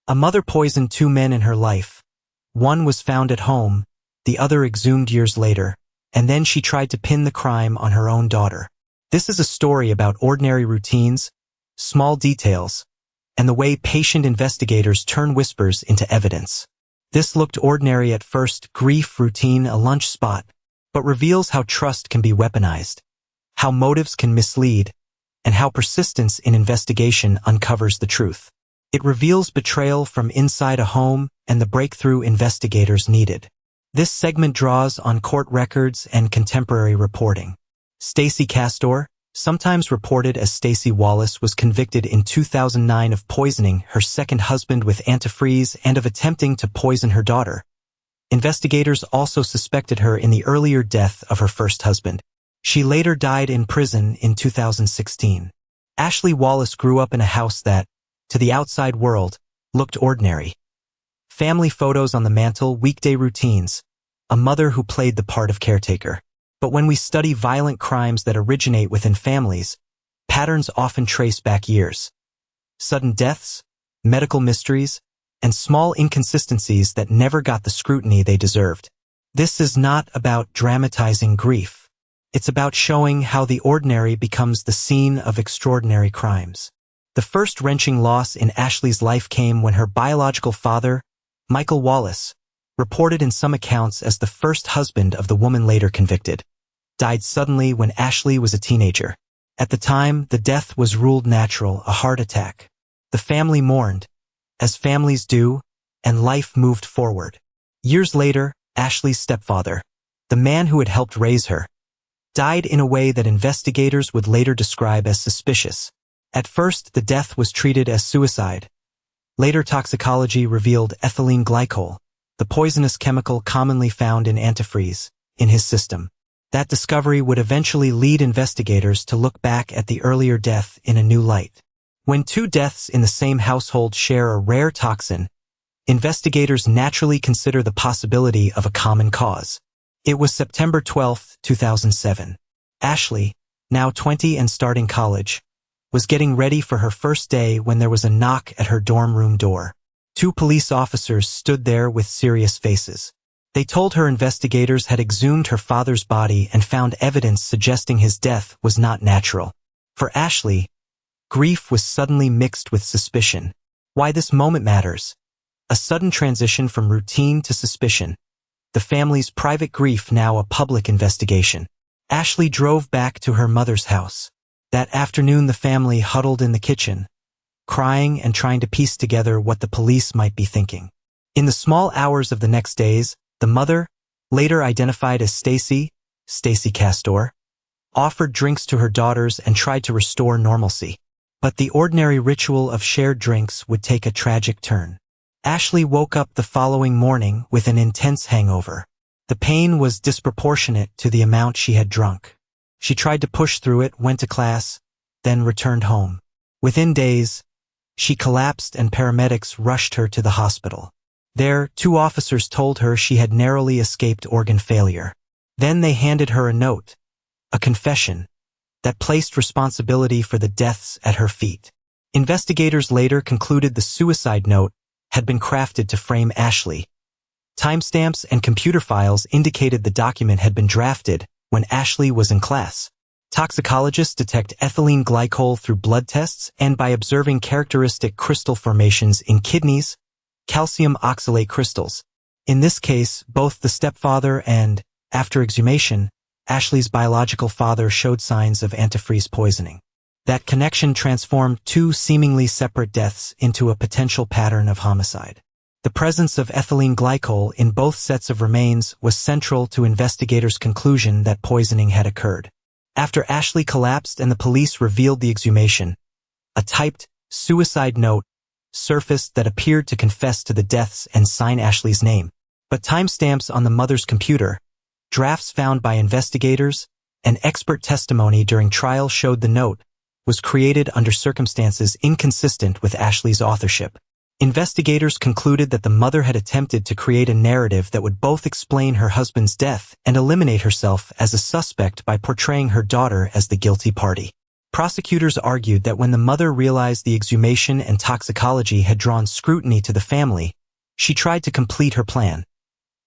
A mother poisoned two men in her life. One was found at home, the other exhumed years later, and then she tried to pin the crime on her own daughter. This is a story about ordinary routines, small details, and the way patient investigators turn whispers into evidence. This looked ordinary at first, grief, routine, a lunch spot, but reveals how trust can be weaponized, how motives can mislead, and how persistence in investigation uncovers the truth. It reveals betrayal from inside a home and the breakthrough investigators needed. This segment draws on court records and contemporary reporting. Stacey Castor, sometimes reported as Stacey Wallace, was convicted in 2009 of poisoning her second husband with antifreeze and of attempting to poison her daughter. Investigators also suspected her in the earlier death of her first husband. She later died in prison in 2016. Ashley Wallace grew up in a house that, to the outside world, looked ordinary. Family photos on the mantle, weekday routines, a mother who played the part of caretaker. But when we study violent crimes that originate within families, patterns often trace back years. Sudden deaths, medical mysteries, and small inconsistencies that never got the scrutiny they deserved. This is not about dramatizing grief. It's about showing how the ordinary becomes the scene of extraordinary crimes. The first wrenching loss in Ashley's life came when her biological father, Michael Wallace, reported in some accounts as the first husband of the woman later convicted, died suddenly when Ashley was a teenager. At the time, the death was ruled natural, a heart attack. The family mourned, as families do, and life moved forward. Years later, Ashley's stepfather, the man who had helped raise her, died in a way that investigators would later describe as suspicious. At first, the death was treated as suicide. Later toxicology revealed ethylene glycol, the poisonous chemical commonly found in antifreeze, in his system. That discovery would eventually lead investigators to look back at the earlier death in a new light. When two deaths in the same household share a rare toxin, investigators naturally consider the possibility of a common cause. It was September 12, 2007. Ashley, now 20 and starting college, was getting ready for her first day when there was a knock at her dorm room door. Two police officers stood there with serious faces. They told her investigators had exhumed her father's body and found evidence suggesting his death was not natural. For Ashley, grief was suddenly mixed with suspicion. Why this moment matters. A sudden transition from routine to suspicion. The family's private grief now a public investigation. Ashley drove back to her mother's house. That afternoon the family huddled in the kitchen, crying and trying to piece together what the police might be thinking. In the small hours of the next days, the mother, later identified as Stacey Castor, offered drinks to her daughters and tried to restore normalcy. But the ordinary ritual of shared drinks would take a tragic turn. Ashley woke up the following morning with an intense hangover. The pain was disproportionate to the amount she had drunk. She tried to push through it, went to class, then returned home. Within days, she collapsed and paramedics rushed her to the hospital. There, two officers told her she had narrowly escaped organ failure. Then they handed her a note, a confession, that placed responsibility for the deaths at her feet. Investigators later concluded the suicide note had been crafted to frame Ashley. Timestamps and computer files indicated the document had been drafted when Ashley was in class. Toxicologists detect ethylene glycol through blood tests and by observing characteristic crystal formations in kidneys, calcium oxalate crystals. In this case, both the stepfather and, after exhumation, Ashley's biological father showed signs of antifreeze poisoning. That connection transformed two seemingly separate deaths into a potential pattern of homicide. The presence of ethylene glycol in both sets of remains was central to investigators' conclusion that poisoning had occurred. After Ashley collapsed and the police revealed the exhumation, a typed suicide note surfaced that appeared to confess to the deaths and sign Ashley's name. But timestamps on the mother's computer, drafts found by investigators, and expert testimony during trial showed the note was created under circumstances inconsistent with Ashley's authorship. Investigators concluded that the mother had attempted to create a narrative that would both explain her husband's death and eliminate herself as a suspect by portraying her daughter as the guilty party. Prosecutors argued that when the mother realized the exhumation and toxicology had drawn scrutiny to the family, she tried to complete her plan.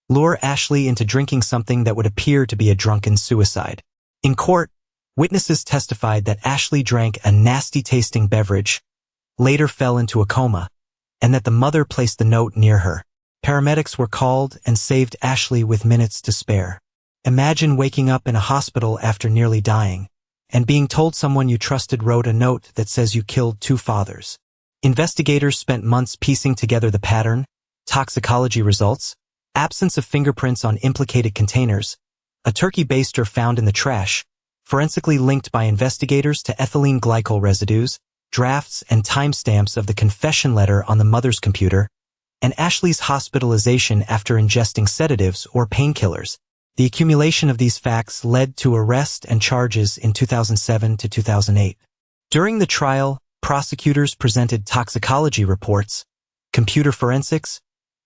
Lure Ashley into drinking something that would appear to be a drunken suicide. In court, witnesses testified that Ashley drank a nasty-tasting beverage, later fell into a coma, and that the mother placed the note near her. Paramedics were called and saved Ashley with minutes to spare. Imagine waking up in a hospital after nearly dying, and being told someone you trusted wrote a note that says you killed 2 fathers. Investigators spent months piecing together the pattern, toxicology results, absence of fingerprints on implicated containers, a turkey baster found in the trash, forensically linked by investigators to ethylene glycol residues, drafts and timestamps of the confession letter on the mother's computer, and Ashley's hospitalization after ingesting sedatives or painkillers. The accumulation of these facts led to arrest and charges in 2007 to 2008. During the trial, prosecutors presented toxicology reports, computer forensics,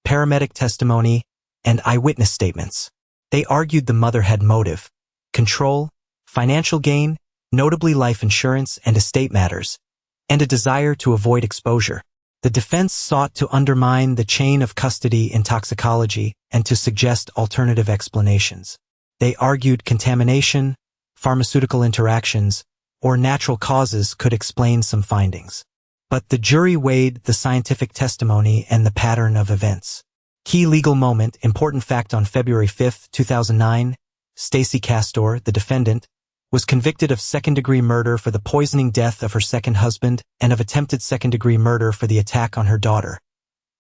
paramedic testimony, and eyewitness statements. They argued the mother had motive, control, financial gain, notably life insurance and estate matters, and a desire to avoid exposure. The defense sought to undermine the chain of custody in toxicology and to suggest alternative explanations. They argued contamination, pharmaceutical interactions, or natural causes could explain some findings. But the jury weighed the scientific testimony and the pattern of events. Key legal moment, important fact: on February 5, 2009, Stacey Castor, the defendant, was convicted of second-degree murder for the poisoning death of her second husband and of attempted second-degree murder for the attack on her daughter.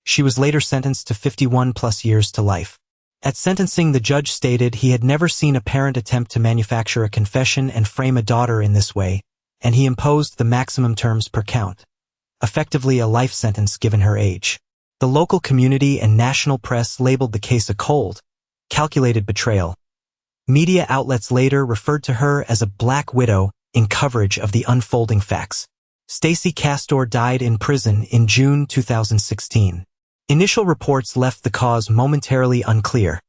She was later sentenced to 51+ years to life. At sentencing, the judge stated he had never seen a parent attempt to manufacture a confession and frame a daughter in this way, and he imposed the maximum terms per count, effectively a life sentence given her age. The local community and national press labeled the case a cold, calculated betrayal. Media outlets later referred to her as a black widow in coverage of the unfolding facts. Stacey Castor died in prison in June 2016. Initial reports left the cause momentarily unclear.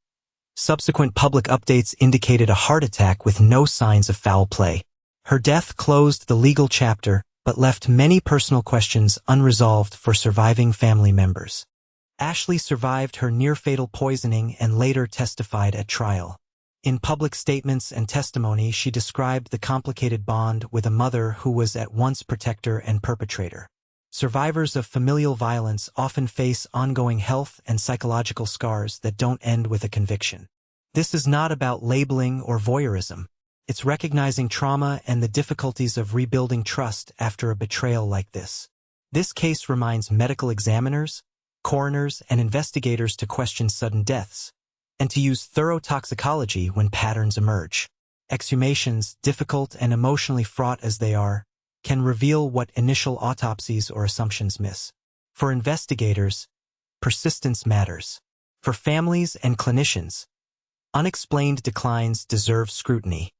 Subsequent public updates indicated a heart attack with no signs of foul play. Her death closed the legal chapter, but left many personal questions unresolved for surviving family members. Ashley survived her near-fatal poisoning and later testified at trial. In public statements and testimony, she described the complicated bond with a mother who was at once protector and perpetrator. Survivors of familial violence often face ongoing health and psychological scars that don't end with a conviction. This is not about labeling or voyeurism. It's recognizing trauma and the difficulties of rebuilding trust after a betrayal like this. This case reminds medical examiners, coroners, and investigators to question sudden deaths, and to use thorough toxicology when patterns emerge. Exhumations, difficult and emotionally fraught as they are, can reveal what initial autopsies or assumptions miss. For investigators, persistence matters. For families and clinicians, unexplained declines deserve scrutiny.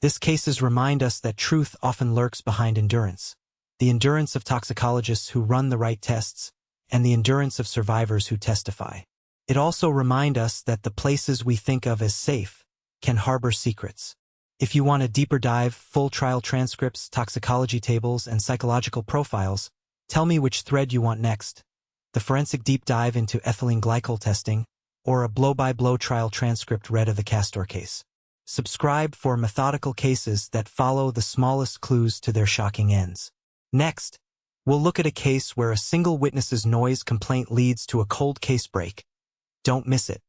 These cases remind us that truth often lurks behind endurance. The endurance of toxicologists who run the right tests, and the endurance of survivors who testify. It also reminds us that the places we think of as safe can harbor secrets. If you want a deeper dive, full trial transcripts, toxicology tables, and psychological profiles, tell me which thread you want next. The forensic deep dive into ethylene glycol testing, or a blow-by-blow trial transcript read of the Castor case. Subscribe for methodical cases that follow the smallest clues to their shocking ends. Next, we'll look at a case where a single witness's noise complaint leads to a cold case break. Don't miss it.